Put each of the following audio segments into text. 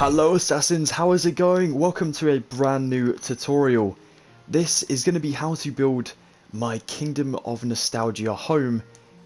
Hello Assassins, how is it going? Welcome to a brand new tutorial. This is going to be how to build my Kingdom of Nostalgia home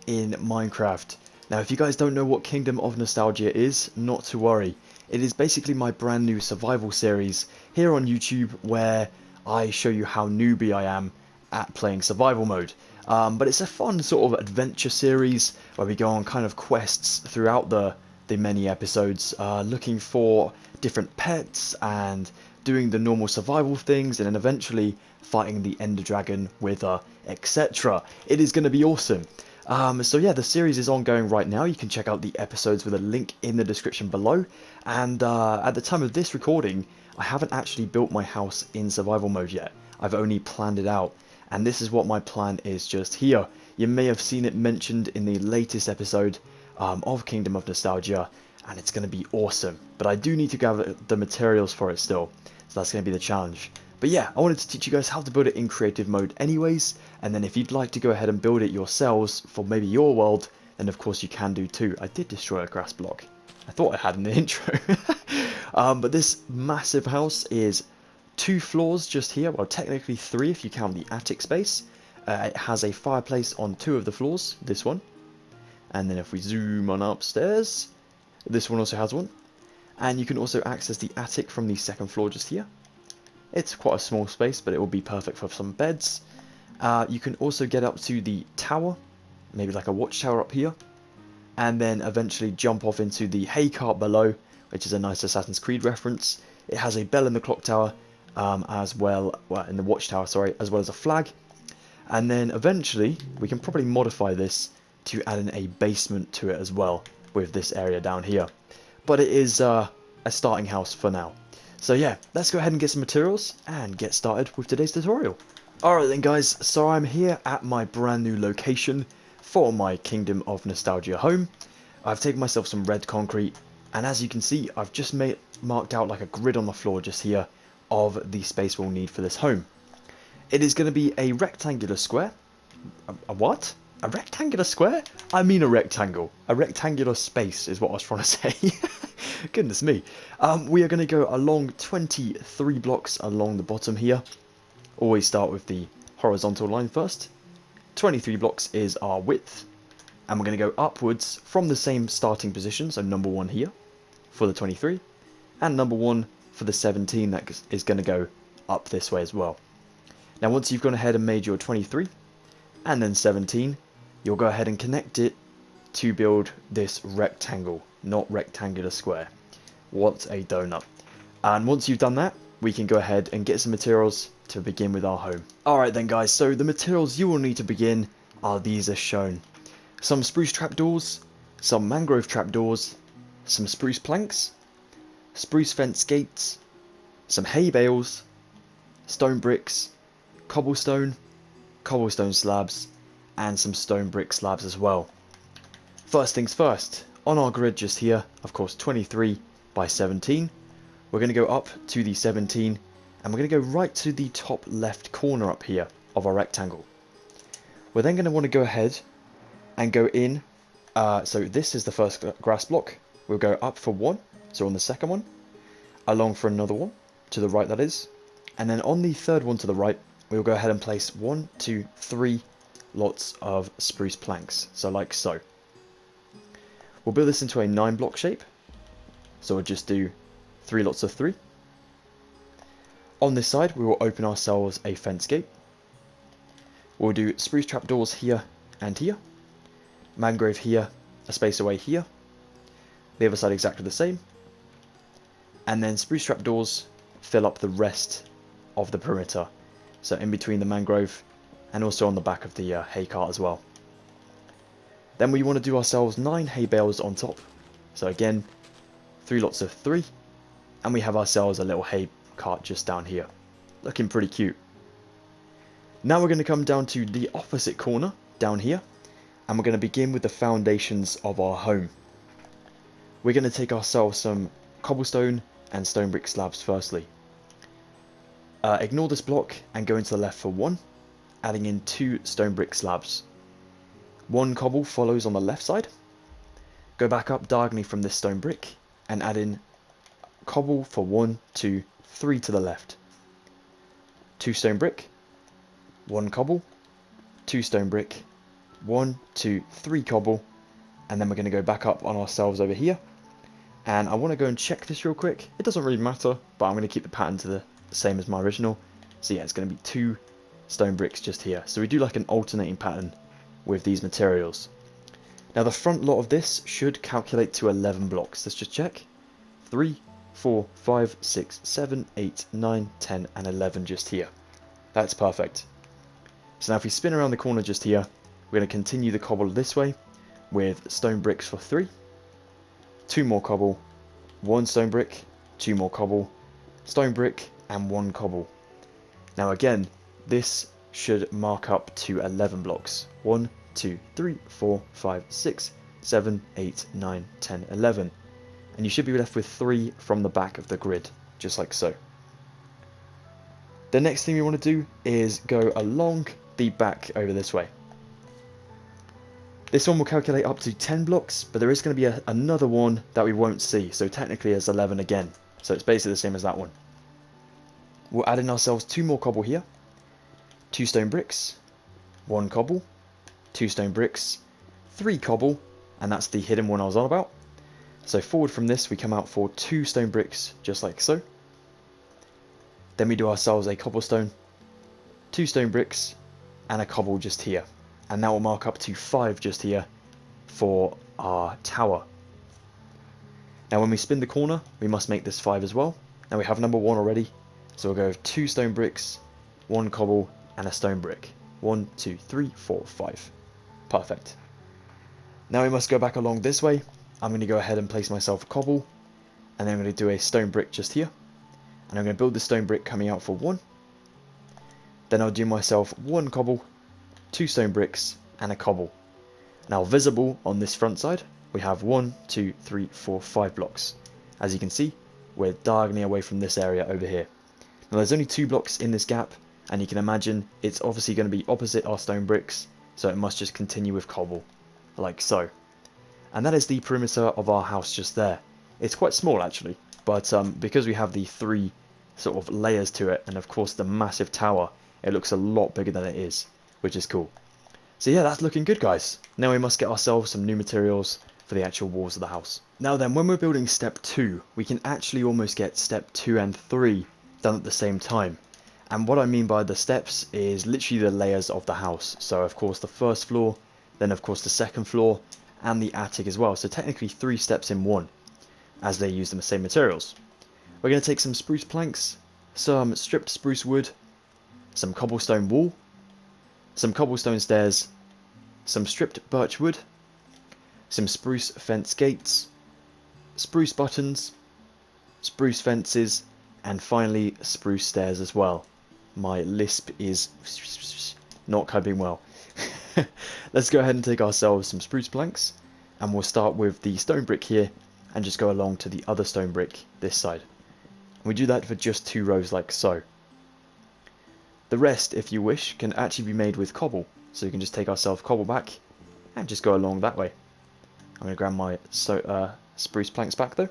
in Minecraft. Now if you guys don't know what Kingdom of Nostalgia is, not to worry. It is basically my brand new survival series here on YouTube where I show you how newbie I am at playing survival mode. But it's a fun sort of adventure series where we go on kind of quests throughout the many episodes, looking for different pets and doing the normal survival things, and then eventually fighting the Ender Dragon, Wither, etc. It is going to be awesome. So yeah, the series is ongoing right now. You can check out the episodes with a link in the description below. And at the time of this recording, I haven't actually built my house in survival mode yet. I've only planned it out. And this is what my plan is just here. You may have seen it mentioned in the latest episode of Kingdom of Nostalgia, and it's going to be awesome. But I do need to gather the materials for it still, so that's going to be the challenge. But yeah, I wanted to teach you guys how to build it in creative mode anyways, and then if you'd like to go ahead and build it yourselves for maybe your world, then of course you can do too. I did destroy a grass block. I thought I had in the intro. But this massive house is 2 floors just here, well technically 3 if you count the attic space. It has a fireplace on 2 of the floors, this one. And then if we zoom on upstairs, this one also has one. And you can also access the attic from the 2nd floor just here. It's quite a small space, but it will be perfect for some beds. You can also get up to the tower, maybe like a watchtower up here. And then eventually jump off into the hay cart below, which is a nice Assassin's Creed reference. It has a bell in the clock tower, in the watchtower, sorry, as well as a flag. And then eventually, we can probably modify this to add in a basement to it as well, with this area down here. But it is a starting house for now. So yeah, let's go ahead and get some materials and get started with today's tutorial. Alright then guys, so I'm here at my brand new location for my Kingdom of Nostalgia home. I've taken myself some red concrete, and as you can see, I've just marked out like a grid on the floor just here of the space we'll need for this home. It is going to be a rectangular square. A what? A rectangular square? I mean a rectangle. A rectangular space is what I was trying to say. Goodness me. We are going to go along 23 blocks along the bottom here. Always start with the horizontal line first. 23 blocks is our width. And we're going to go upwards from the same starting position. So number 1 here for the 23. And number 1 for the 17 that is going to go up this way as well. Now once you've gone ahead and made your 23 and then 17, you'll go ahead and connect it to build this rectangle, not rectangular square. What a donut. And once you've done that, we can go ahead and get some materials to begin with our home. Alright then guys, so the materials you will need to begin are these as shown. Some spruce trapdoors, some mangrove trapdoors, some spruce planks, spruce fence gates, some hay bales, stone bricks, cobblestone slabs, and some stone brick slabs as well. First things first, on our grid just here, of course 23 by 17, we're going to go up to the 17, and we're going to go right to the top left corner up here of our rectangle. We're then going to want to go ahead and go in, so this is the first grass block, we'll go up for 1, so on the 2nd one, along for another one, to the right that is, and then on the 3rd one to the right, we'll go ahead and place 1, 2, 3 lots of spruce planks, so like so. We'll build this into a 9 block shape, so we'll just do 3 lots of 3. On this side we will open ourselves a fence gate. We'll do spruce trapdoors here and here, mangrove here, a space away here, the other side exactly the same, and then spruce trapdoors fill up the rest of the perimeter, so in between the mangrove and also on the back of the hay cart as well. Then we want to do ourselves 9 hay bales on top, so again 3 lots of 3, and we have ourselves a little hay cart just down here, looking pretty cute. Now we're going to come down to the opposite corner down here, and we're going to begin with the foundations of our home. We're going to take ourselves some cobblestone and stone brick slabs firstly. Ignore this block and go into the left for 1, adding in 2 stone brick slabs. 1 cobble follows on the left side. Go back up diagonally from this stone brick and add in cobble for 1, 2, 3 to the left. 2 stone brick, 1 cobble, 2 stone brick, 1, 2, 3 cobble, and then we're going to go back up on ourselves over here. And I want to go and check this real quick. It doesn't really matter, but I'm going to keep the pattern to the same as my original. So yeah, it's going to be 2 stone bricks just here. So we do like an alternating pattern with these materials. Now the front lot of this should calculate to 11 blocks. Let's just check. 3, 4, 5, 6, 7, 8, 9, 10, and 11 just here. That's perfect. So now if we spin around the corner just here, we're going to continue the cobble this way with stone bricks for 3, 2 more cobble, 1 stone brick, 2 more cobble, stone brick, and 1 cobble. Now again, this should mark up to 11 blocks. 1, 2, 3, 4, 5, 6, 7, 8, 9, 10, 11. And you should be left with 3 from the back of the grid, just like so. The next thing we want to do is go along the back over this way. This one will calculate up to 10 blocks, but there is going to be another one that we won't see, so technically it's 11 again. So it's basically the same as that one. We'll add in ourselves 2 more cobble here, 2 stone bricks, 1 cobble, 2 stone bricks, 3 cobble, and that's the hidden one I was on about. So forward from this we come out for 2 stone bricks, just like so. Then we do ourselves a cobblestone, 2 stone bricks, and a cobble just here. And that will mark up to 5 just here for our tower. Now when we spin the corner, we must make this 5 as well. Now we have number 1 already, so we'll go with 2 stone bricks, 1 cobble, and a stone brick. 1, 2, 3, 4, 5. Perfect. Now we must go back along this way. I'm going to go ahead and place myself a cobble, and then I'm going to do a stone brick just here. And I'm going to build the stone brick coming out for 1. Then I'll do myself 1 cobble, 2 stone bricks, and a cobble. Now visible on this front side, we have 1, 2, 3, 4, 5 blocks. As you can see, we're diagonally away from this area over here. Now there's only 2 blocks in this gap, and you can imagine it's obviously going to be opposite our stone bricks, so it must just continue with cobble, like so. And that is the perimeter of our house just there. It's quite small actually, but because we have the 3 sort of layers to it, and of course the massive tower, it looks a lot bigger than it is, which is cool. So yeah, that's looking good, guys. Now we must get ourselves some new materials for the actual walls of the house. Now then, when we're building step 2, we can actually almost get step 2 and 3 done at the same time. And what I mean by the steps is literally the layers of the house. So of course the first floor, then of course the second floor, and the attic as well. So technically 3 steps in one, as they use the same materials. We're going to take some spruce planks, some stripped spruce wood, some cobblestone wall, some cobblestone stairs, some stripped birch wood, some spruce fence gates, spruce buttons, spruce fences, and finally spruce stairs as well. My lisp is not coping well. Let's go ahead and take ourselves some spruce planks, and we'll start with the stone brick here and just go along to the other stone brick this side. We do that for just 2 rows like so. The rest, if you wish, can actually be made with cobble, so you can just take ourselves cobble back and just go along that way. I'm going to grab my spruce planks back though.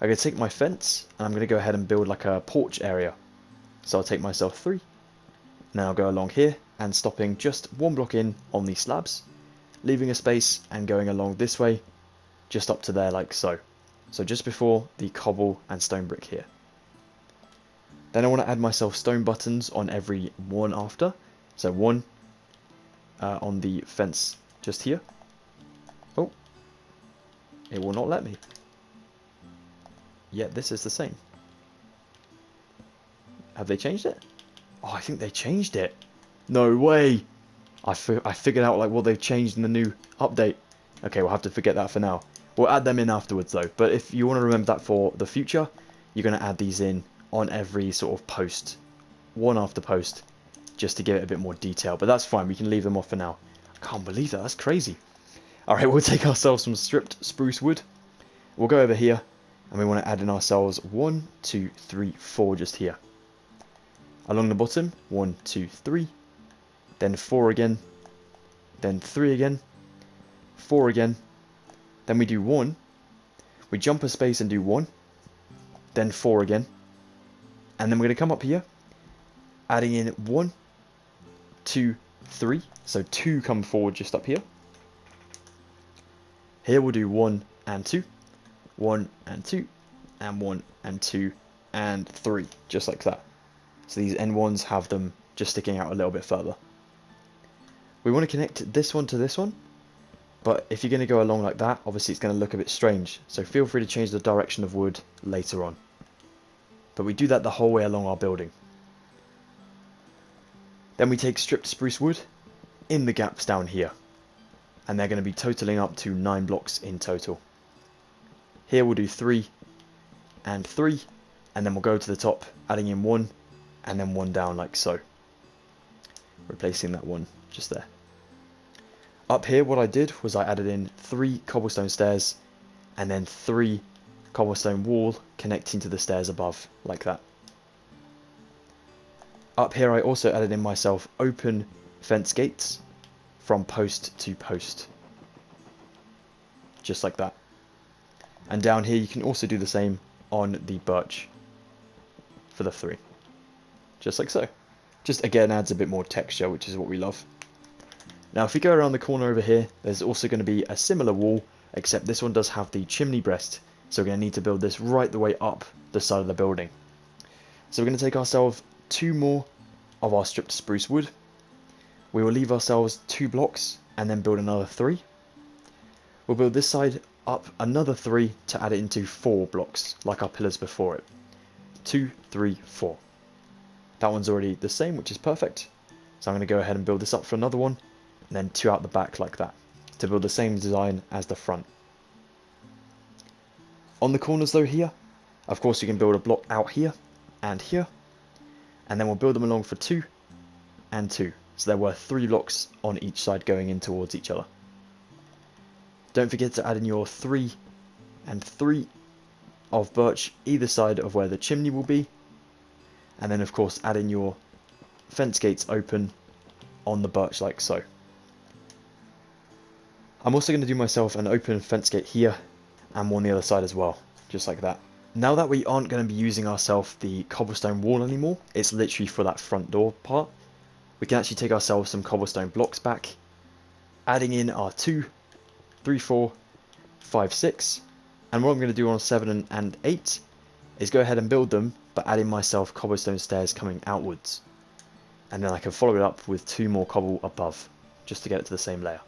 I'm going to take my fence and I'm going to go ahead and build like a porch area. So I'll take myself 3. Now I'll go along here and stopping just 1 block in on these slabs, leaving a space and going along this way just up to there like so. So just before the cobble and stone brick here. Then I want to add myself stone buttons on every one after. So 1 on the fence just here. Oh, it will not let me. Yet this is the same. Have they changed it? Oh, I think they changed it. No way. I figured out like what they've changed in the new update. Okay, we'll have to forget that for now. We'll add them in afterwards though. But if you want to remember that for the future, you're going to add these in on every sort of post, one after post, just to give it a bit more detail. But that's fine, we can leave them off for now. I can't believe that, that's crazy. Alright, we'll take ourselves some stripped spruce wood. We'll go over here, and we want to add in ourselves 1, 2, 3, 4 just here. Along the bottom, 1, 2, 3, then 4 again, then 3 again, 4 again, then we do 1, we jump a space and do 1, then 4 again. And then we're going to come up here, adding in 1, 2, 3. So 2 come forward just up here. Here we'll do 1 and 2, 1 and 2, and 1 and 2 and 3, just like that. So these end ones have them just sticking out a little bit further. We want to connect this one to this one, but if you're going to go along like that, obviously it's going to look a bit strange, so feel free to change the direction of wood later on. But we do that the whole way along our building. Then we take stripped spruce wood in the gaps down here, and they're going to be totaling up to 9 blocks in total. Here we'll do 3 and 3, and then we'll go to the top, adding in 1 and then 1 down like so, replacing that one just there. Up here what I did was I added in 3 cobblestone stairs and then 3 cobblestone wall connecting to the stairs above like that. Up here I also added in myself open fence gates from post to post, just like that. And down here you can also do the same on the birch for the 3, just like so. Just again adds a bit more texture, which is what we love. Now if we go around the corner over here, there's also going to be a similar wall, except this one does have the chimney breast, so we're going to need to build this right the way up the side of the building. So we're going to take ourselves 2 more of our stripped spruce wood. We will leave ourselves 2 blocks and then build another 3. We'll build this side up another 3 to add it into 4 blocks, like our pillars before it. 2, 3, 4. That one's already the same, which is perfect. So I'm going to go ahead and build this up for another one, and then 2 out the back like that, to build the same design as the front. On the corners though here, of course you can build a block out here, and then we'll build them along for 2 and 2. So there were 3 blocks on each side going in towards each other. Don't forget to add in your 3 and 3 of birch either side of where the chimney will be. And then of course add in your fence gates open on the birch like so. I'm also going to do myself an open fence gate here and one the other side as well, just like that. Now that we aren't going to be using ourselves the cobblestone wall anymore, it's literally for that front door part, we can actually take ourselves some cobblestone blocks back, adding in our 2, 3, 4, 5, 6, and what I'm going to do on 7 and 8 is go ahead and build them, but add in myself cobblestone stairs coming outwards. And then I can follow it up with 2 more cobble above, just to get it to the same layer.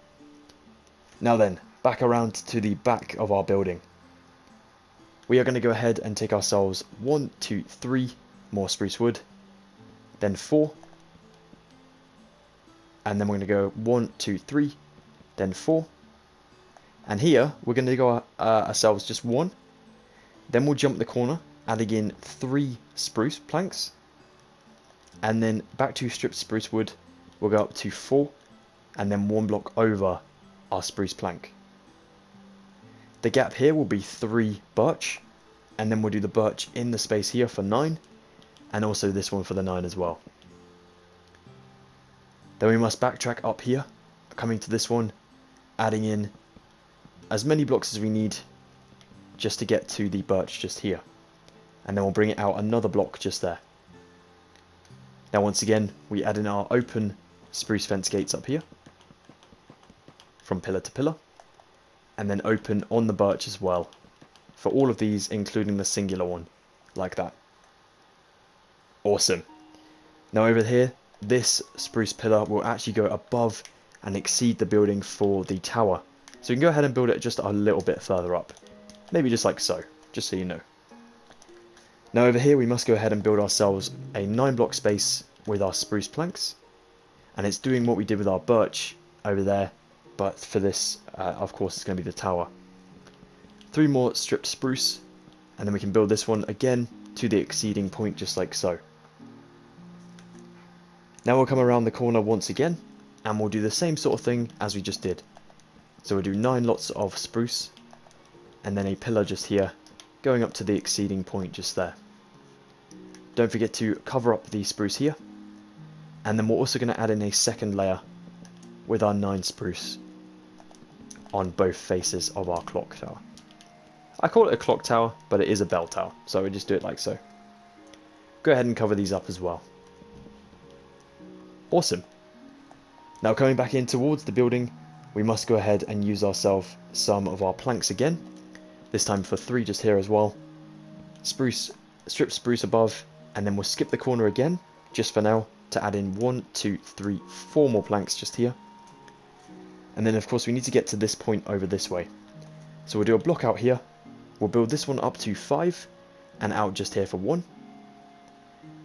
Now then, back around to the back of our building. We are going to go ahead and take ourselves 1, 2, 3 more spruce wood, then 4, and then we're going to go 1, 2, 3, then 4, and here we're going to go ourselves just 1, then we'll jump the corner, adding in 3 spruce planks, and then back to stripped spruce wood, we'll go up to 4, and then 1 block over our spruce plank. The gap here will be 3 birch, and then we'll do the birch in the space here for 9, and also this one for the 9 as well. Then we must backtrack up here, coming to this one, adding in as many blocks as we need just to get to the birch just here. And then we'll bring it out another block just there. Now once again, we add in our open spruce fence gates up here, from pillar to pillar, and then open on the birch as well, for all of these, including the singular one, like that. Awesome. Now over here, this spruce pillar will actually go above and exceed the building for the tower. So you can go ahead and build it just a little bit further up. Maybe just like so, just so you know. Now over here we must go ahead and build ourselves a 9 block space with our spruce planks. And it's doing what we did with our birch over there, but for this, of course, it's going to be the tower. 3 more stripped spruce, and then we can build this one again to the exceeding point just like so. Now we'll come around the corner once again, and we'll do the same sort of thing as we just did. So we'll do 9 lots of spruce, and then a pillar just here, going up to the exceeding point just there. Don't forget to cover up the spruce here, and then we're also going to add in a second layer with our 9 spruce on both faces of our clock tower. I call it a clock tower, but it is a bell tower, so we just do it like so. Go ahead and cover these up as well. Awesome. Now coming back in towards the building, we must go ahead and use ourselves some of our planks again. This time for 3 just here as well. Strip spruce above, and then we'll skip the corner again, just for now, to add in 1, 2, 3, 4 more planks just here. And then of course we need to get to this point over this way. So we'll do a block out here. We'll build this one up to 5, and out just here for 1.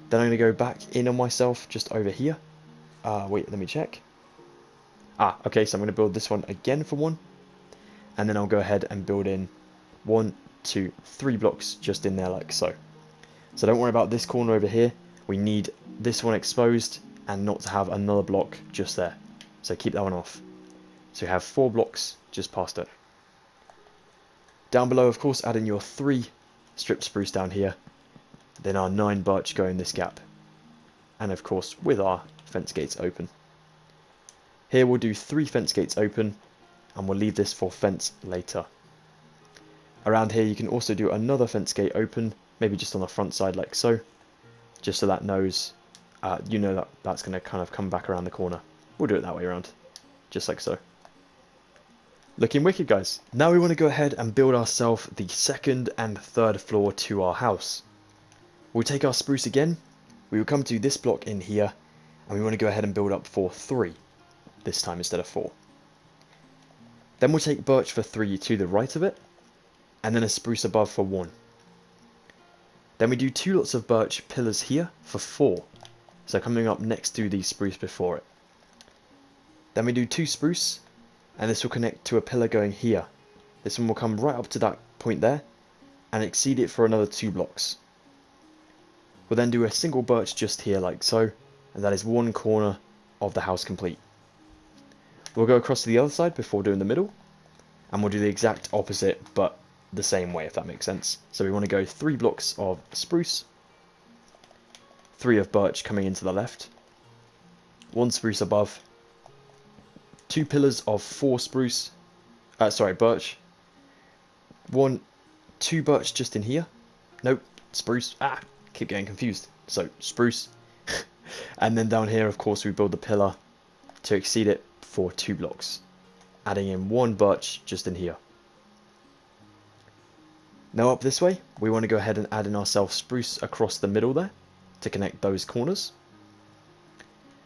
Then I'm going to go back in on myself just over here. Wait, let me check. Okay, so I'm going to build this one again for 1. And then I'll go ahead and build in 1, 2, 3 blocks just in there like so. So don't worry about this corner over here. We need this one exposed and not to have another block just there. So keep that one off. So you have 4 blocks just past it. Down below, of course, add in your 3 strip spruce down here. Then our 9 birch go in this gap. And of course, with our fence gates open. Here we'll do 3 fence gates open, and we'll leave this for fence later. Around here you can also do another fence gate open, maybe just on the front side like so, just so that knows, you know that that's going to kind of come back around the corner. We'll do it that way around, just like so. Looking wicked, guys. Now we want to go ahead and build ourselves the 2nd and 3rd floor to our house. We'll take our spruce again, we will come to this block in here, and we want to go ahead and build up for 3, this time instead of 4. Then we'll take birch for 3 to the right of it, and then a spruce above for 1. Then we do 2 lots of birch pillars here for 4, so coming up next to the spruce before it. Then we do 2 spruce, and this will connect to a pillar going here. This one will come right up to that point there, and exceed it for another 2 blocks. We'll then do a single birch just here like so, and that is 1 corner of the house complete. We'll go across to the other side before doing the middle, and we'll do the exact opposite but the same way, if that makes sense. So we want to go 3 blocks of spruce, 3 of birch coming into the left, 1 spruce above, 2 pillars of 4 spruce, birch, 2 birch just in here, nope, spruce, keep getting confused, so spruce, and then down here of course we build the pillar to exceed it for 2 blocks, adding in 1 birch just in here. Now up this way, we want to go ahead and add in ourselves spruce across the middle there, to connect those corners.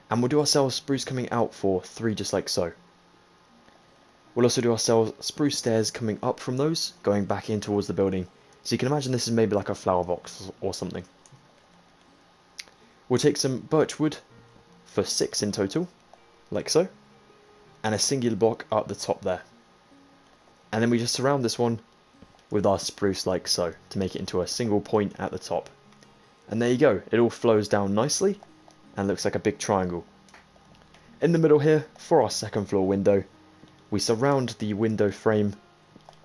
And we'll do ourselves spruce coming out for 3 just like so. We'll also do ourselves spruce stairs coming up from those, going back in towards the building. So you can imagine this is maybe like a flower box or something. We'll take some birch wood for 6 in total, like so. And a singular block up the top there. And then we just surround this one with our spruce like so, to make it into a single point at the top. And there you go, it all flows down nicely, and looks like a big triangle. In the middle here, for our 2nd floor window, we surround the window frame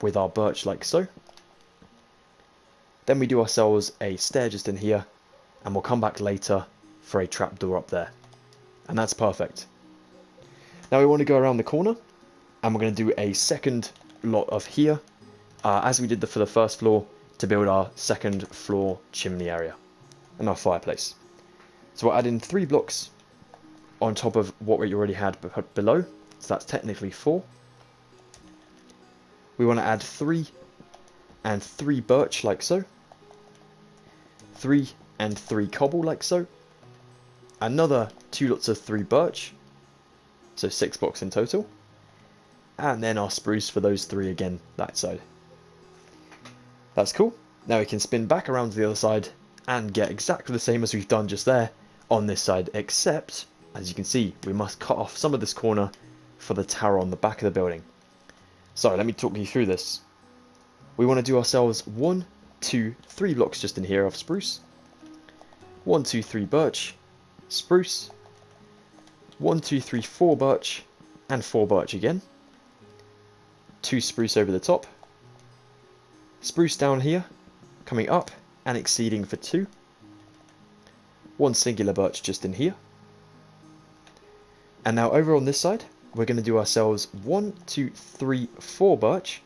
with our birch like so. Then we do ourselves a stair just in here, and we'll come back later for a trapdoor up there. And that's perfect. Now we want to go around the corner, and we're going to do a 2nd lot of here, as we did for the 1st floor, to build our 2nd floor chimney area and our fireplace. So we'll add in 3 blocks on top of what we already had below, so that's technically 4. We want to add 3 and 3 birch like so, 3 and 3 cobble like so, another 2 lots of 3 birch, so 6 blocks in total, and then our spruce for those 3 again that side. That's cool. Now we can spin back around to the other side and get exactly the same as we've done just there on this side, except, as you can see, we must cut off some of this corner for the tower on the back of the building. So let me talk you through this. We want to do ourselves 1, 2, 3 blocks just in here of spruce, 1, 2, 3 birch, spruce, 1, 2, 3, 4 birch, and 4 birch again, 2 spruce over the top, spruce down here, coming up and exceeding for 2, 1 singular birch just in here, and now over on this side we're going to do ourselves 1, 2, 3, 4 birch,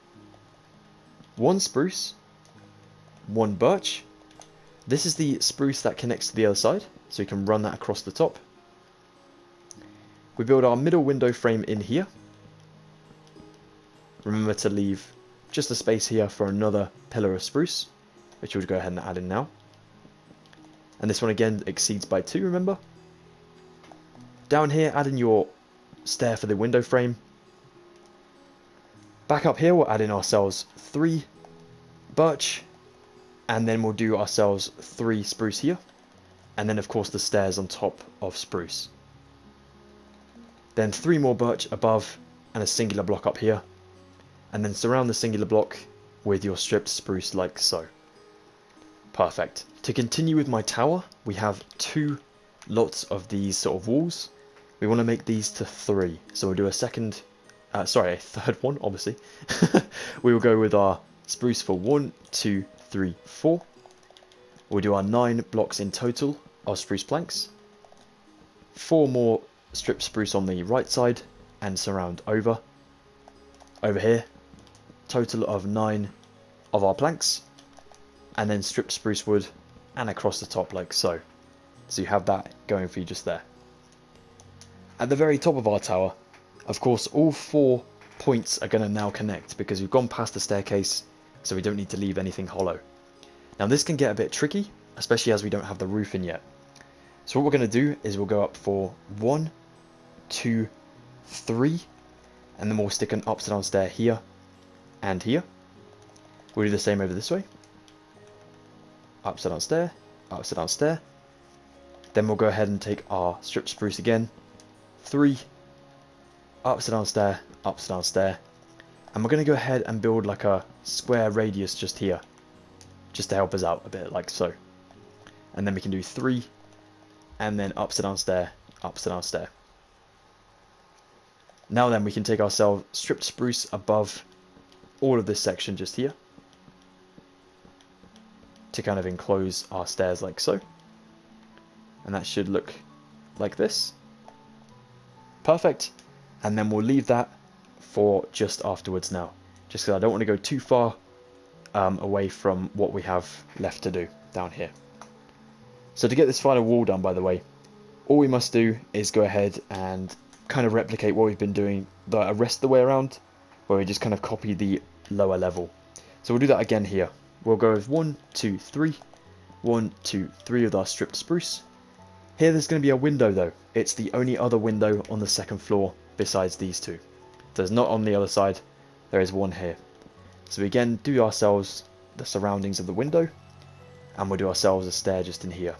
1 spruce, 1 birch. This is the spruce that connects to the other side, so you can run that across the top. We build our middle window frame in here. Remember to leave just a space here for another pillar of spruce, which we'll go ahead and add in now. And this one again exceeds by 2, remember? Down here, add in your stair for the window frame. Back up here, we'll add in ourselves 3 birch, and then we'll do ourselves 3 spruce here, and then of course the stairs on top of spruce. Then 3 more birch above, and a singular block up here, and then surround the singular block with your stripped spruce like so. Perfect. To continue with my tower, we have 2 lots of these sort of walls. We want to make these to 3, so we'll do a third one, obviously. We will go with our spruce for 1, 2, 3, 4. We'll do our 9 blocks in total of spruce planks. 4 more stripped spruce on the right side, and surround over here. Total of 9 of our planks, and then stripped spruce wood, and across the top like so. So you have that going for you just there. At the very top of our tower, of course, all 4 points are going to now connect because we've gone past the staircase, so we don't need to leave anything hollow. Now this can get a bit tricky, especially as we don't have the roof in yet. So what we're going to do is we'll go up for 1, 2, 3, and then we'll stick an upside down stair here and here. We'll do the same over this way. Upside down stair, upside down stair. Then we'll go ahead and take our stripped spruce again. 3, upside down stair, and we're going to go ahead and build like a square radius just here, just to help us out a bit, like so. And then we can do 3, and then upside down stair, upside down stair. Now then, we can take ourselves stripped spruce above all of this section just here, to kind of enclose our stairs like so. And that should look like this. Perfect. And then we'll leave that for just afterwards now, just because I don't want to go too far away from what we have left to do down here. So to get this final wall done, by the way, all we must do is go ahead and kind of replicate what we've been doing the rest of the way around, where we just kind of copy the lower level. So we'll do that again here. We'll go with 1, 2, 3, 1, 2, 3 with our stripped spruce. Here there's going to be a window though. It's the only other window on the second floor besides these 2. There's not on the other side, there is one here. So we again do ourselves the surroundings of the window, and we'll do ourselves a stair just in here.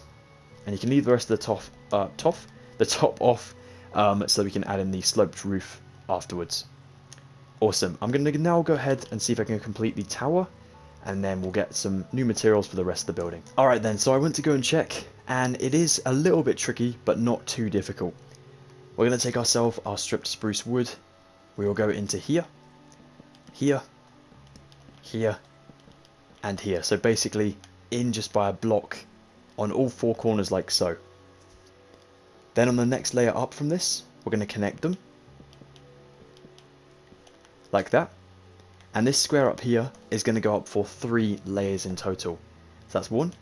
And you can leave the rest of the top off, so we can add in the sloped roof afterwards. Awesome. I'm going to now go ahead and see if I can complete the tower, and then we'll get some new materials for the rest of the building. Alright then, so I went to go and check, and it is a little bit tricky, but not too difficult. We're going to take ourselves our stripped spruce wood. We will go into here, here, here, and here. So basically in just by a block on all 4 corners like so. Then on the next layer up from this, we're going to connect them like that. And this square up here is going to go up for 3 layers in total. So that's 1,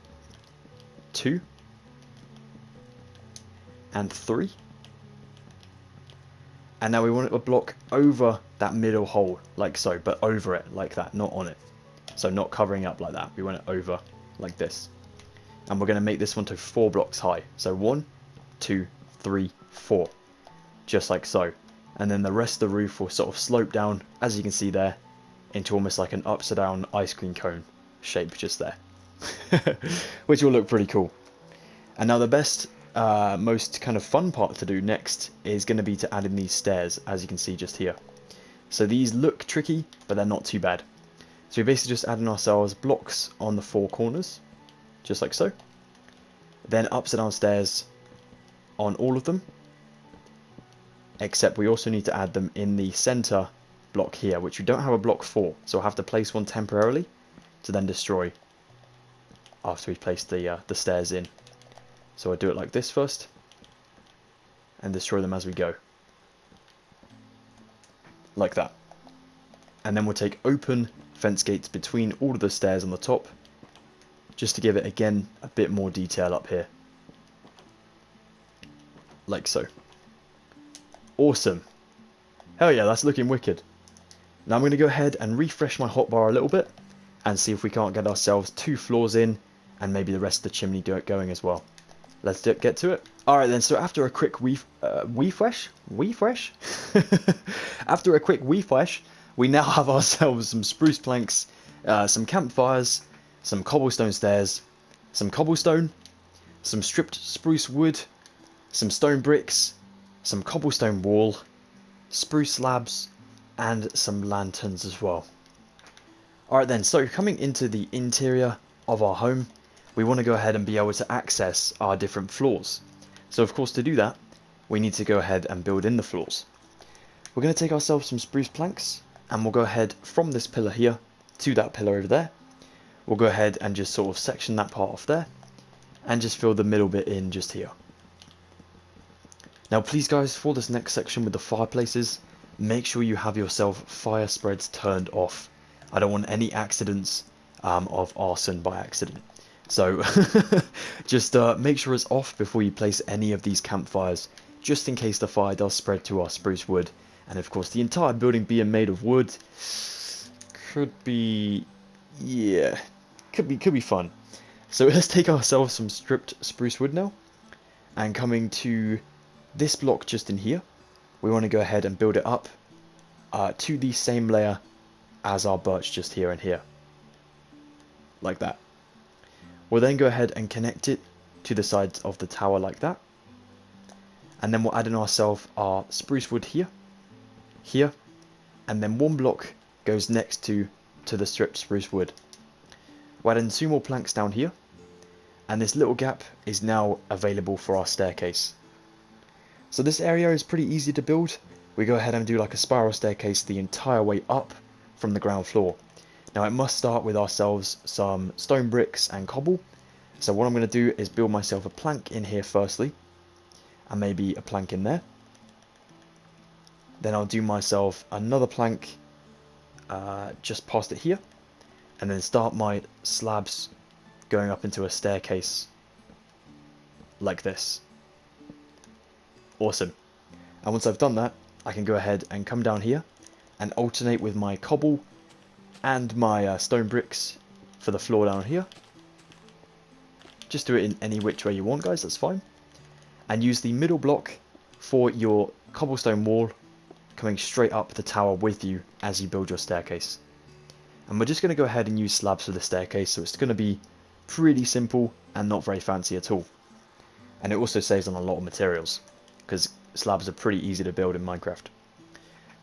2, and 3. And now we want it to block over that middle hole, like so, but over it, like that, not on it. So not covering up like that, we want it over, like this. And we're going to make this one to 4 blocks high. So 1, 2, 3, 4. Just like so. And then the rest of the roof will sort of slope down, as you can see there, into almost like an upside down ice cream cone shape just there. Which will look pretty cool. And now the best, most kind of fun part to do next is going to be to add in these stairs, as you can see just here. So these look tricky, but they're not too bad. So we basically just add in ourselves blocks on the 4 corners, just like so. Then upside down stairs on all of them, except we also need to add them in the center block here, which we don't have a block for, so I'll have to place one temporarily to then destroy after we've placed the stairs in. So I'll do it like this first, and destroy them as we go. Like that. And then we'll take open fence gates between all of the stairs on the top, just to give it, again, a bit more detail up here. Like so. Awesome. Hell yeah, that's looking wicked. Now I'm going to go ahead and refresh my hotbar a little bit, and see if we can't get ourselves 2 floors in, and maybe the rest of the chimney going as well. Let's get to it. Alright then, so after a quick refresh? After a quick refresh, we now have ourselves some spruce planks, some campfires, some cobblestone stairs, some cobblestone, some stripped spruce wood, some stone bricks, some cobblestone wall, spruce slabs, and some lanterns as well. Alright then, so coming into the interior of our home, we want to go ahead and be able to access our different floors. So of course, to do that, we need to go ahead and build in the floors. We're going to take ourselves some spruce planks, and we'll go ahead from this pillar here to that pillar over there. We'll go ahead and just sort of section that part off there, and just fill the middle bit in just here. Now please guys, for this next section with the fireplaces, make sure you have yourself fire spreads turned off. I don't want any accidents of arson by accident. So just make sure it's off before you place any of these campfires, just in case the fire does spread to our spruce wood. And of course, the entire building being made of wood could be, yeah, could be fun. So let's take ourselves some stripped spruce wood now, and coming to this block just in here, we want to go ahead and build it up to the same layer as our birch just here and here, like that. We'll then go ahead and connect it to the sides of the tower like that. And then we'll add in ourselves our spruce wood here, here, and then 1 block goes next to the stripped spruce wood. We'll add in 2 more planks down here, and this little gap is now available for our staircase. So this area is pretty easy to build. We go ahead and do like a spiral staircase the entire way up from the ground floor. Now it must start with ourselves some stone bricks and cobble. So what I'm going to do is build myself a plank in here firstly, and maybe a plank in there. Then I'll do myself another plank just past it here, and then start my slabs going up into a staircase like this. Awesome. And once I've done that, I can go ahead and come down here and alternate with my cobble and my stone bricks for the floor down here. Just do it in any which way you want, guys, that's fine. And use the middle block for your cobblestone wall coming straight up the tower with you as you build your staircase. And we're just going to go ahead and use slabs for the staircase, so it's going to be pretty simple and not very fancy at all. And it also saves on a lot of materials, because slabs are pretty easy to build in Minecraft.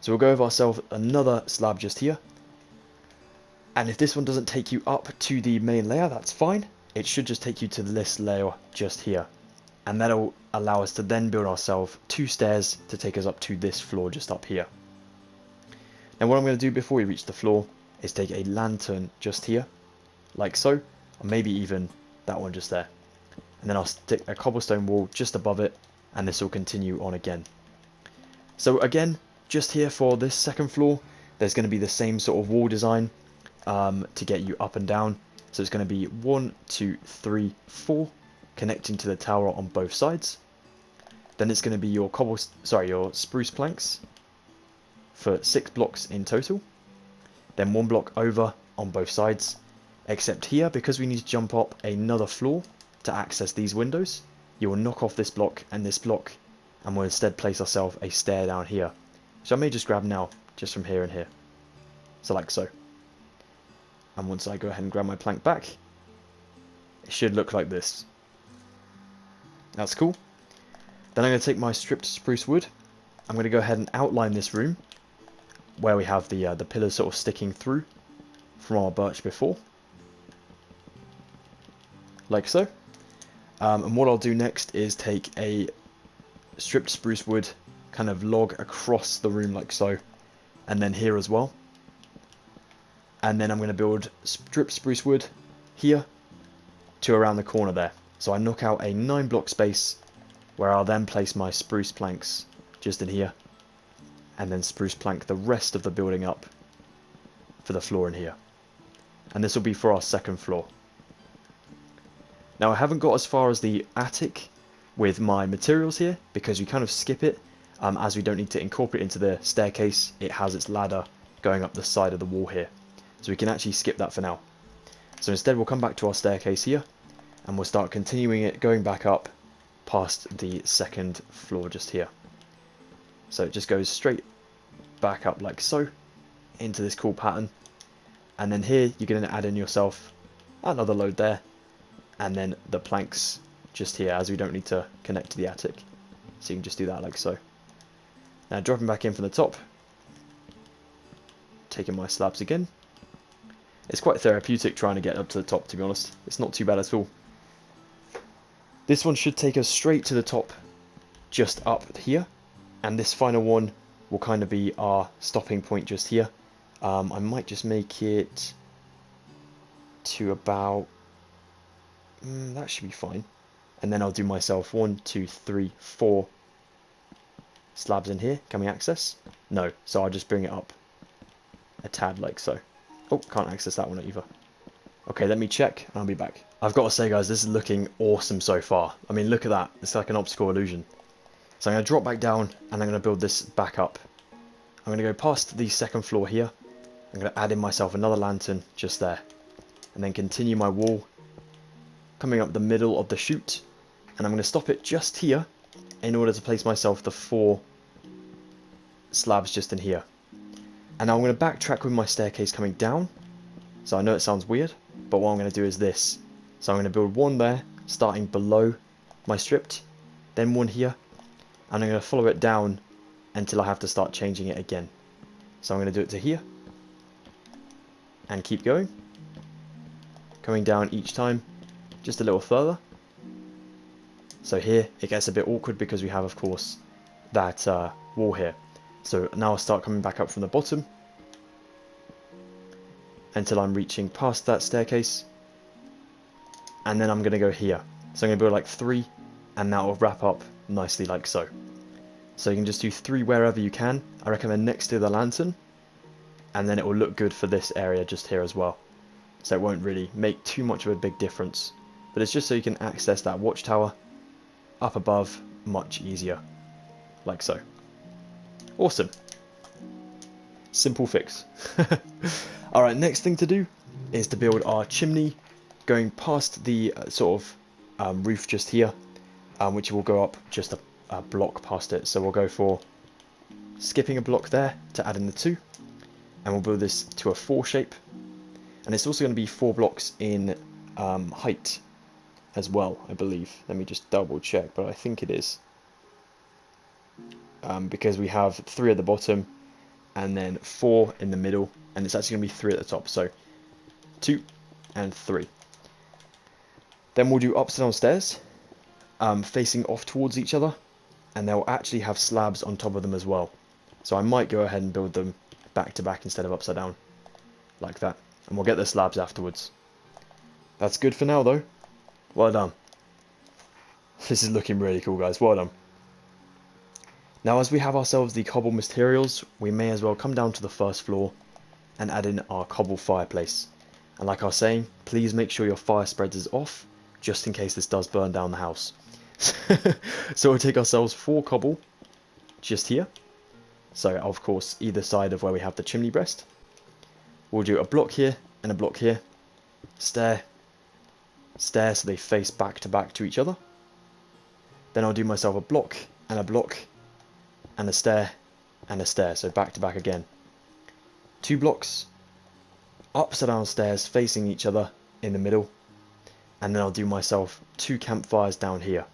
So we'll go with ourselves another slab just here. And if this one doesn't take you up to the main layer, that's fine. It should just take you to this layer just here. And that'll allow us to then build ourselves 2 stairs to take us up to this floor just up here. Now what I'm going to do before we reach the floor is take a lantern just here, like so, or maybe even that one just there. And then I'll stick a cobblestone wall just above it, and this will continue on again. So again, just here for this second floor, there's going to be the same sort of wall design to get you up and down. So it's going to be 1, 2, 3, 4 connecting to the tower on both sides. Then it's going to be your your spruce planks for 6 blocks in total. Then 1 block over on both sides, except here, because we need to jump up another floor to access these windows, you will knock off this block and this block, and we'll instead place ourselves a stair down here. So I may just grab now, just from here and here. So like so. And once I go ahead and grab my plank back, it should look like this. That's cool. Then I'm going to take my stripped spruce wood. I'm going to go ahead and outline this room where we have the pillars sort of sticking through from our birch before. Like so. And what I'll do next is take a stripped spruce wood kind of log across the room like so, and then here as well. And then I'm going to build stripped spruce wood here to around the corner there. So I knock out a 9 block space where I'll then place my spruce planks just in here, and then spruce plank the rest of the building up for the floor in here. And this will be for our second floor. Now I haven't got as far as the attic with my materials here, because we kind of skip it, as we don't need to incorporate into the staircase. It has its ladder going up the side of the wall here. So we can actually skip that for now. So instead we'll come back to our staircase here, and we'll start continuing it, going back up past the second floor just here. So it just goes straight back up like so, into this cool pattern. And then here you're going to add in yourself another load there, and then the planks just here, as we don't need to connect to the attic. So you can just do that like so. Now dropping back in from the top, taking my slabs again. It's quite therapeutic trying to get up to the top, to be honest. It's not too bad at all. This one should take us straight to the top, just up here. And this final one will kind of be our stopping point just here. I might just make it to about... that should be fine. And then I'll do myself 1, 2, 3, 4 slabs in here. Can we access? No, so I'll just bring it up a tad like so. Oh, can't access that one either. Okay, let me check and I'll be back. I've got to say, guys, this is looking awesome so far. I mean, look at that. It's like an optical illusion. So I'm going to drop back down and I'm going to build this back up. I'm going to go past the second floor here. I'm going to add in myself another lantern just there. And then continue my wall coming up the middle of the chute. And I'm going to stop it just here in order to place myself the 4 slabs just in here. And now I'm going to backtrack with my staircase coming down. So I know it sounds weird, but what I'm going to do is this. So I'm going to build one there, starting below my stripped, then one here, and I'm going to follow it down until I have to start changing it again. So I'm going to do it to here, and keep going, coming down each time, just a little further. So here it gets a bit awkward because we have, of course, that wall here. So now I'll start coming back up from the bottom until I'm reaching past that staircase, and then I'm going to go here. So I'm going to build like 3, and that will wrap up nicely like so. So you can just do 3 wherever you can. I recommend next to the lantern, and then it will look good for this area just here as well. So it won't really make too much of a big difference, but it's just so you can access that watchtower up above much easier, like so. Awesome. Simple fix. Alright, next thing to do is to build our chimney going past the sort of roof just here, which will go up just a block past it. So we'll go for skipping a block there to add in the 2, and we'll build this to a 4 shape. And it's also going to be 4 blocks in height as well, I believe. Let me just double check, but I think it is. Because we have 3 at the bottom and then 4 in the middle, and it's actually going to be 3 at the top, so 2 and 3. Then we'll do upside down stairs facing off towards each other, and they'll actually have slabs on top of them as well. So I might go ahead and build them back to back instead of upside down, like that, and we'll get the slabs afterwards. That's good for now though. Well done. This is looking really cool, guys. Well done. Now, as we have ourselves the cobble materials, we may as well come down to the first floor and add in our cobble fireplace. And like I was saying, please make sure your fire spreads is off, just in case this does burn down the house. So we'll take ourselves 4 cobble just here. So of course, either side of where we have the chimney breast. We'll do a block here and a block here. Stair, stair, so they face back to each other. Then I'll do myself a block and a block, and a stair, so back to back again. 2 blocks, upside down stairs facing each other in the middle, and then I'll do myself 2 campfires down here.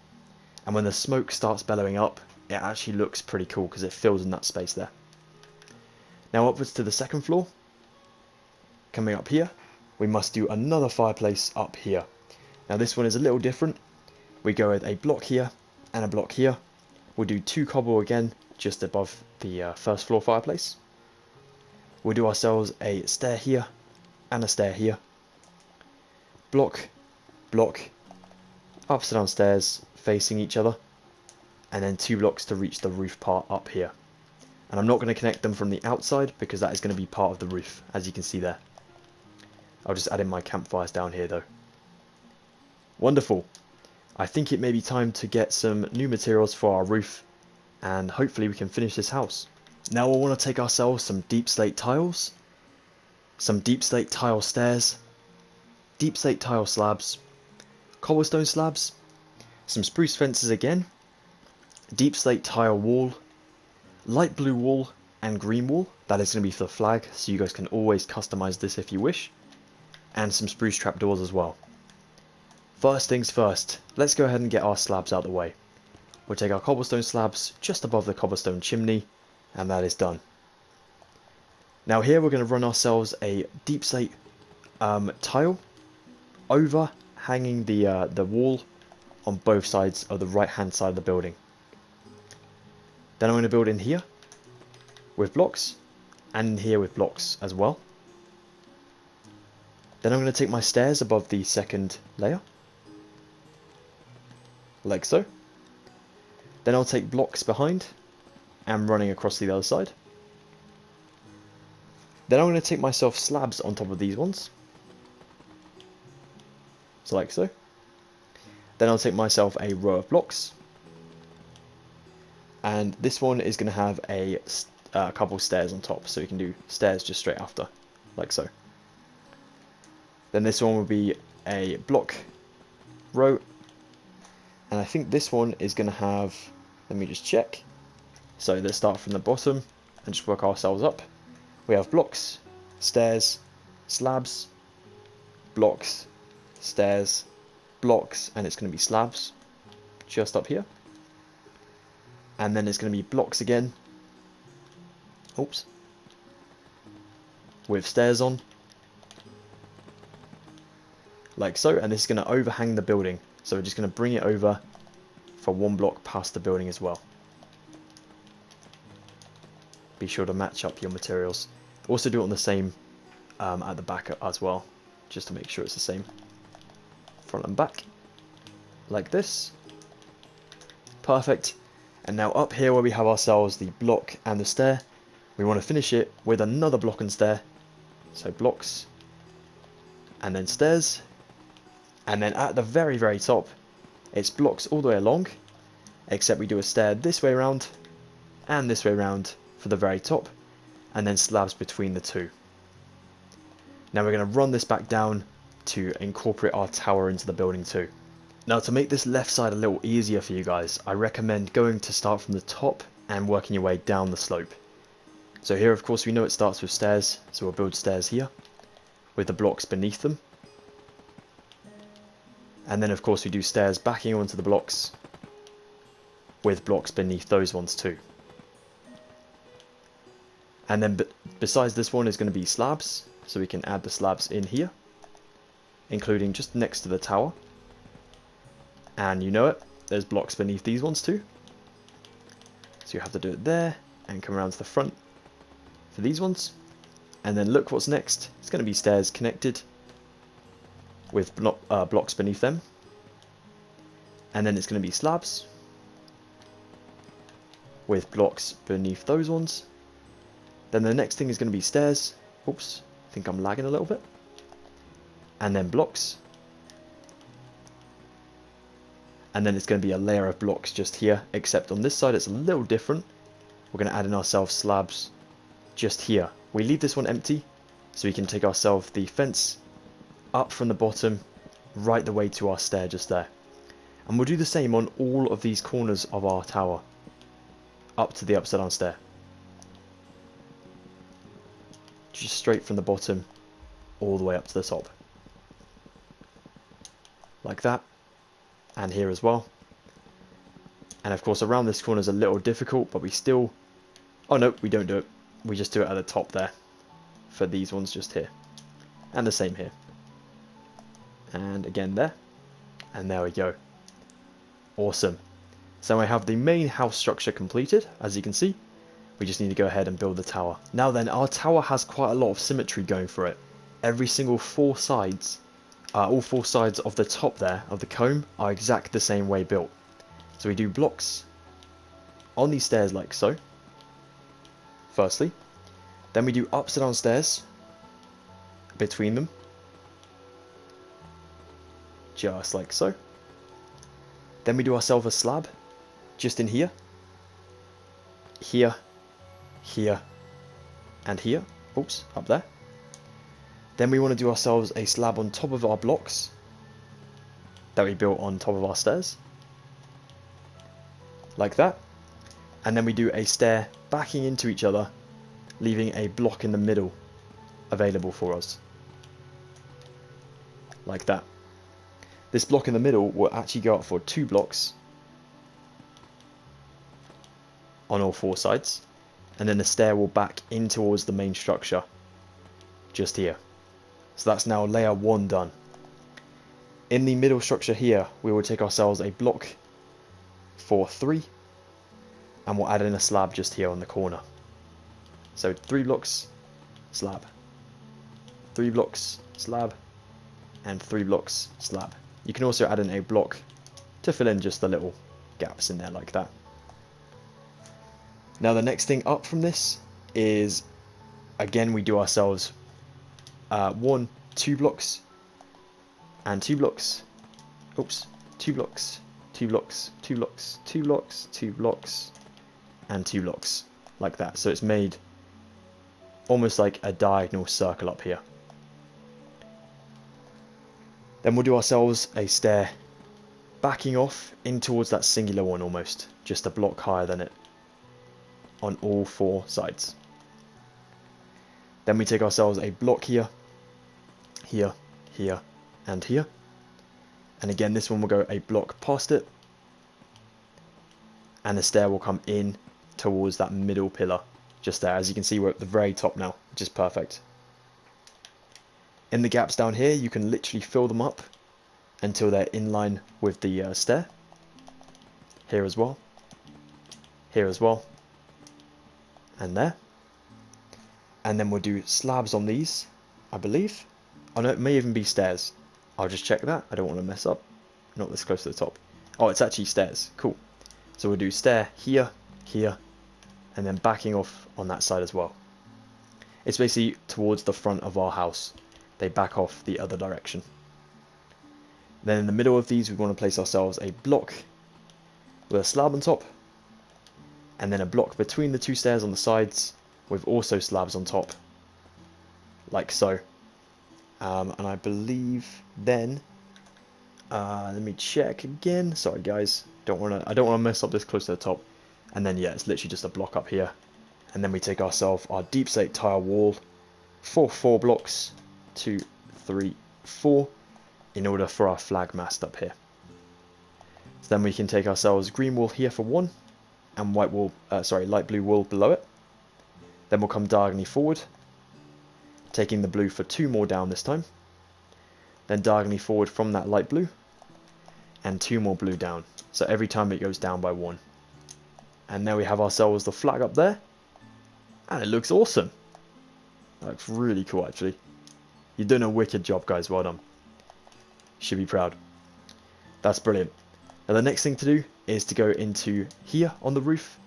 And when the smoke starts bellowing up, it actually looks pretty cool because it fills in that space there. Now upwards to the second floor, coming up here, we must do another fireplace up here. Now this one is a little different. We go with a block here and a block here. We'll do 2 cobble again, just above the first floor fireplace. We'll do ourselves a stair here and a stair here. Block, block, upside down stairs facing each other, and then 2 blocks to reach the roof part up here. And I'm not going to connect them from the outside because that is going to be part of the roof, as you can see there. I'll just add in my campfires down here though. Wonderful. I think it may be time to get some new materials for our roof, and hopefully we can finish this house. Now I want to take ourselves some deep slate tiles, some deep slate tile stairs, deep slate tile slabs, cobblestone slabs, some spruce fences again, deep slate tile wall, light blue wall and green wall. That is going to be for the flag, so you guys can always customize this if you wish, and some spruce trapdoors as well. First things first, let's go ahead and get our slabs out of the way. We'll take our cobblestone slabs just above the cobblestone chimney, and that is done. Now here we're going to run ourselves a deep slate tile overhanging the wall on both sides of the right hand side of the building. Then I'm going to build in here with blocks, and in here with blocks as well. Then I'm going to take my stairs above the second layer, like so. Then I'll take blocks behind and running across the other side. Then I'm going to take myself slabs on top of these ones, so like so. Then I'll take myself a row of blocks, and this one is going to have a couple stairs on top, so you can do stairs just straight after, like so. Then this one will be a block row, and I think this one is going to have, let me just check. So let's start from the bottom and just work ourselves up. We have blocks, stairs, slabs, blocks, stairs, blocks, and it's going to be slabs just up here. And then it's going to be blocks again. Oops. With stairs on. Like so, and this is going to overhang the building. So we're just going to bring it over for one block past the building as well. Be sure to match up your materials. Also do it on the same at the back as well, just to make sure it's the same front and back, like this. Perfect. And now up here where we have ourselves the block and the stair, we want to finish it with another block and stair. So blocks and then stairs, and then at the very top it's blocks all the way along, except we do a stair this way around and this way around for the very top, and then slabs between the two. Now we're going to run this back down to incorporate our tower into the building too. Now to make this left side a little easier for you guys, I recommend going to start from the top and working your way down the slope. So here of course we know it starts with stairs, so we'll build stairs here with the blocks beneath them. And then of course we do stairs backing onto the blocks with blocks beneath those ones too. And then besides this one is going to be slabs, so we can add the slabs in here, including just next to the tower. And you know it, there's blocks beneath these ones too. So you have to do it there and come around to the front for these ones. And then look what's next. It's going to be stairs connected with blocks beneath them. And then it's going to be slabs with blocks beneath those ones. Then the next thing is going to be stairs. Oops, I think I'm lagging a little bit. And then blocks. And then it's going to be a layer of blocks just here, except on this side it's a little different. We're going to add in ourselves slabs just here. We leave this one empty, so we can take ourselves the fence up from the bottom, right the way to our stair just there. And we'll do the same on all of these corners of our tower, up to the upside down stair. Just straight from the bottom, all the way up to the top. Like that. And here as well. And of course around this corner is a little difficult, but we still... Oh no, we don't do it. We just do it at the top there. For these ones just here. And the same here. And again there. And there we go. Awesome. So I have the main house structure completed, as you can see. We just need to go ahead and build the tower. Now then, our tower has quite a lot of symmetry going for it. Every single four sides, all four sides of the top there, of the comb, are exactly the same way built. So we do blocks on these stairs like so. firstly. Then we do ups and downstairs between them, just like so. Then we do ourselves a slab, just in here, here, here, and here. Oops, up there. Then we want to do ourselves a slab on top of our blocks that we built on top of our stairs, like that. And then we do a stair backing into each other, leaving a block in the middle available for us, like that. This block in the middle will actually go up for 2 blocks on all 4 sides, and then the stair will back in towards the main structure just here. So that's now layer 1 done. In the middle structure here, we will take ourselves a block for 3, and we'll add in a slab just here on the corner. So 3 blocks, slab, 3 blocks, slab, and 3 blocks, slab. You can also add in a block to fill in just the little gaps in there like that. Now the next thing up from this is, again, we do ourselves 1, 2 blocks, and 2 blocks, oops, 2 blocks, 2 blocks, 2 blocks, 2 blocks, 2 blocks, and 2 blocks, like that. So it's made almost like a diagonal circle up here. Then we'll do ourselves a stair backing off in towards that singular one almost, just a block higher than it, on all 4 sides. Then we take ourselves a block here, here, here, and here. And again, this one will go a block past it, and the stair will come in towards that middle pillar just there. As you can see, we're at the very top now, which is perfect. In the gaps down here, you can literally fill them up until they're in line with the stair. Here as well, and there. And then we'll do slabs on these, I believe. Oh no, it may even be stairs. I'll just check that, I don't want to mess up. Not this close to the top. Oh, it's actually stairs, cool. So we'll do stair here, here, and then backing off on that side as well. It's basically towards the front of our house. They back off the other direction. Then in the middle of these, we want to place ourselves a block with a slab on top, and then a block between the 2 stairs on the sides with also slabs on top, like so. And I believe then, let me check again. Sorry guys, I don't want to mess up this close to the top. And then yeah, it's literally just a block up here. And then we take ourselves our deep slate tile wall for 4 blocks, 2, 3, 4, in order for our flag mast up here. So then we can take ourselves green wool here for 1, and white wool, light blue wool below it. Then we'll come diagonally forward, taking the blue for 2 more down this time. Then diagonally forward from that light blue, and 2 more blue down. So every time it goes down by 1. And there we have ourselves the flag up there, and it looks awesome. That looks really cool actually. You've done a wicked job guys, well done. You should be proud. That's brilliant. Now the next thing to do is to go into here on the roof,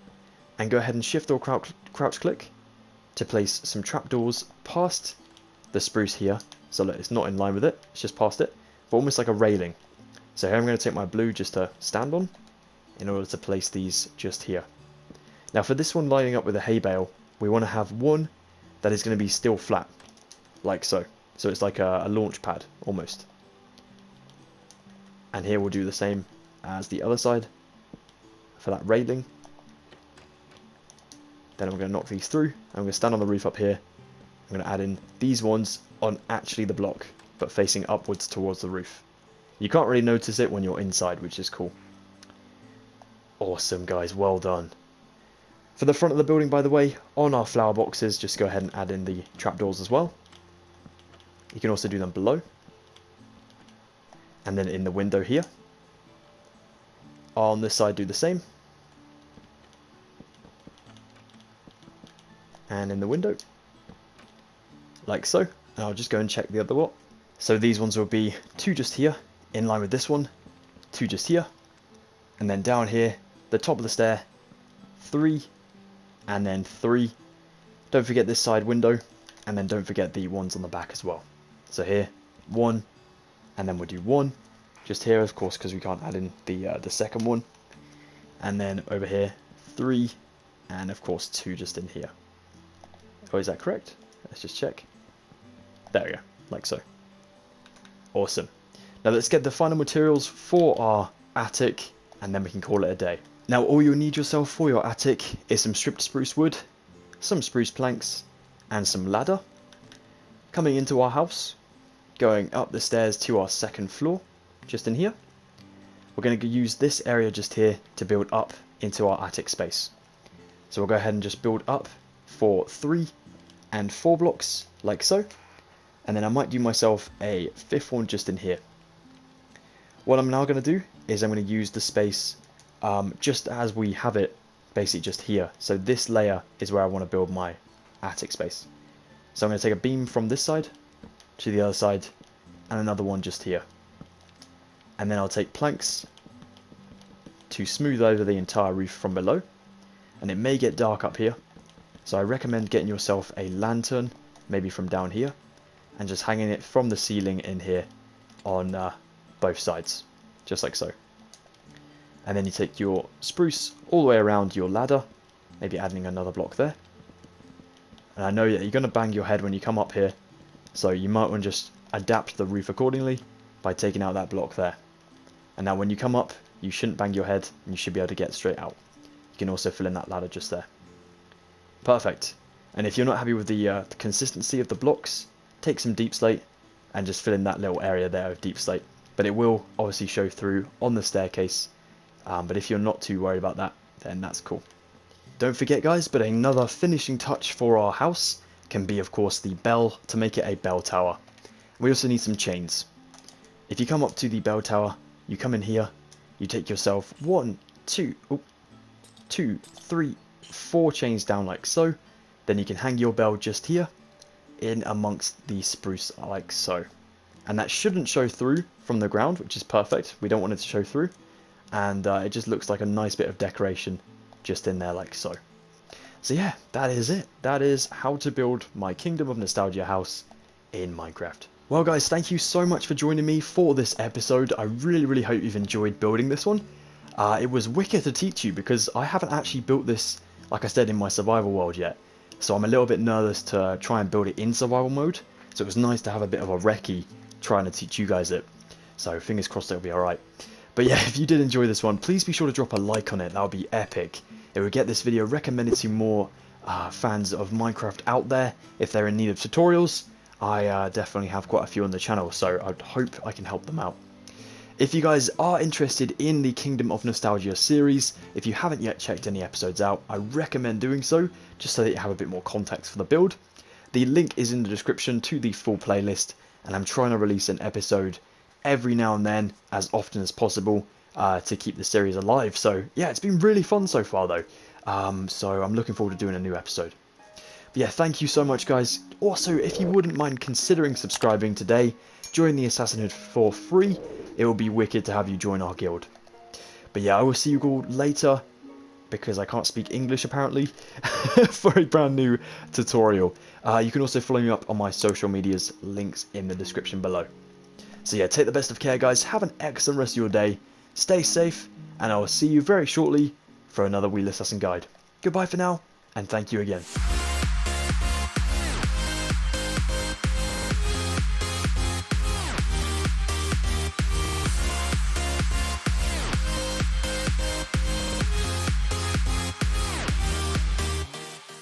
and go ahead and shift or crouch click to place some trapdoors past the spruce here. So look, it's not in line with it, it's just past it, but almost like a railing. So here I'm going to take my blue just to stand on, in order to place these just here. Now for this one lining up with a hay bale, we want to have one that is going to be still flat, like so. So it's like a launch pad, almost. And here we'll do the same as the other side, for that railing. Then I'm going to knock these through, I'm going to stand on the roof up here. I'm going to add in these ones on actually the block, but facing upwards towards the roof. You can't really notice it when you're inside, which is cool. Awesome guys, well done. For the front of the building, by the way, on our flower boxes, just go ahead and add in the trapdoors as well. You can also do them below. And then in the window here. On this side, do the same. And in the window. Like so. And I'll just go and check the other lot. So these ones will be 2 just here, in line with this one. 2 just here. And then down here, the top of the stair, 3. And then 3 Don't forget this side window, and then don't forget the ones on the back as well. So here, 1, and then we'll do 1, just here, of course, because we can't add in the second one. And then over here, 3, and of course 2 just in here. Oh, is that correct? Let's just check. There we go, like so. Awesome. Now let's get the final materials for our attic, and then we can call it a day. Now all you'll need yourself for your attic is some stripped spruce wood, some spruce planks, and some ladder. Coming into our house, going up the stairs to our second floor, just in here. We're going to use this area just here to build up into our attic space. So we'll go ahead and just build up for 3 and 4 blocks, like so. And then I might do myself a 5th one just in here. What I'm now going to do is I'm going to use the space just as we have it, basically just here. So this layer is where I want to build my attic space. So I'm going to take a beam from this side to the other side, and another one just here. And then I'll take planks to smooth over the entire roof from below. And it may get dark up here, so I recommend getting yourself a lantern, maybe from down here, and just hanging it from the ceiling in here on both sides, just like so. And then you take your spruce all the way around your ladder, maybe adding another block there. And I know that you're going to bang your head when you come up here, so you might want to just adapt the roof accordingly by taking out that block there. And now when you come up, you shouldn't bang your head, and you should be able to get straight out. You can also fill in that ladder just there. Perfect. And if you're not happy with the consistency of the blocks, take some deep slate and just fill in that little area there of deep slate. But it will obviously show through on the staircase. But if you're not too worried about that, then that's cool. Don't forget guys, but another finishing touch for our house can be of course the bell to make it a bell tower. We also need some chains. If you come up to the bell tower, you come in here, you take yourself 1, 2, 3, 4 chains down like so. Then you can hang your bell just here in amongst the spruce like so. And that shouldn't show through from the ground, which is perfect. We don't want it to show through. And it just looks like a nice bit of decoration just in there like so. So yeah, that is it. That is how to build my Kingdom of Nostalgia house in Minecraft. Well guys, thank you so much for joining me for this episode. I really hope you've enjoyed building this one. It was wicked to teach you because I haven't actually built this, like I said, in my survival world yet. So I'm a little bit nervous to try and build it in survival mode. So it was nice to have a bit of a recce trying to teach you guys it. So fingers crossed it'll be alright. But yeah, if you did enjoy this one, please be sure to drop a like on it. That would be epic. It would get this video recommended to more fans of Minecraft out there. If they're in need of tutorials, I definitely have quite a few on the channel, so I hope I can help them out. If you guys are interested in the Kingdom of Nostalgia series, if you haven't yet checked any episodes out, I recommend doing so, just so that you have a bit more context for the build. The link is in the description to the full playlist, and I'm trying to release an episode every now and then, as often as possible, to keep the series alive. So yeah, it's been really fun so far though, so I'm looking forward to doing a new episode. But yeah, thank you so much guys. Also, if you wouldn't mind considering subscribing today, join the Assassinhood for free. It will be wicked to have you join our guild. But yeah, I will see you all later, because I can't speak English apparently, for a brand new tutorial. You can also follow me up on my social medias, links in the description below. So yeah, take the best of care guys, have an excellent rest of your day, stay safe, and I will see you very shortly for another Wheelassassin guide. Goodbye for now, and thank you again.